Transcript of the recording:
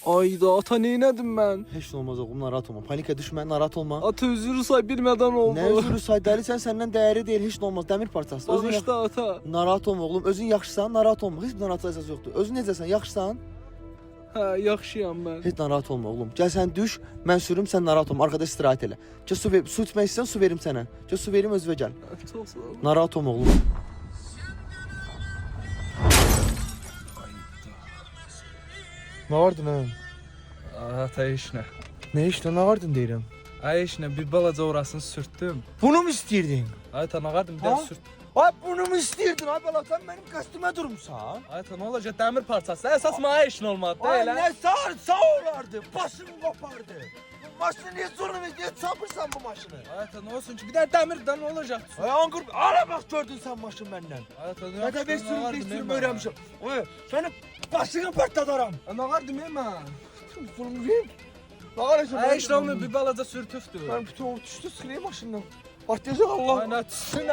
Ayda ata neyledim ben? Heç nə olmaz oğlum, narahat olma. Panikə düşmə, narahat olma. Ata özürü say bilmeden oldu. Nə üzülü say, dəlisən, səndən dəyəri deyil, heç nə olmaz. Dəmir parçası. Bağışla ata. Narahat olma oğlum. Özün yaxşısan, narahat olma. Heç bir narahat əsas yoxdur. Özün necəsən, yaxşısan? Hə, yaxşıyam ben. Heç narahat olma oğlum. Gəl sən düş, mən sürüm, sən narahat olma. Arkada istirahət elə. Gəl su içmək istəyirsən, su verim sənə. Gəl su verim, özünə gəl. Çok sağ ol. Narahat olma oğlum. Nə vardın ha? Ata işine. Nə işlə, nə vardın deyirəm? Ay işine bir balaca orasını sürttüm. Bunu mu istəyirdin? Ata ne vardı bir Ha? de sürt. Ay bunu mu istəyirdin? Ay bala, sən mənim qəstimə durmusan. Ata ne olacak demir parçası. Esas maya işin olmadı Ay değil ha. nə sağ olardı, başını qopardı. Bu maşını niyə zorla niyə çapırsan bu maşını? Ata ne olsun ki bir de demirden ne olacak? Ay anqır, ara bax gördün sən maşın məndən. Ata ne Nə də bir sürüm öyrənmişəm. Ay, səni başını partladarım. Ne vardı mema? Bunu verim. Bakarsan Ay işte olmuyor bir balaca sürtüftü. Ben bütün o düştü sıkılayım maşından. Partlayacak Allah. Aynen tüsün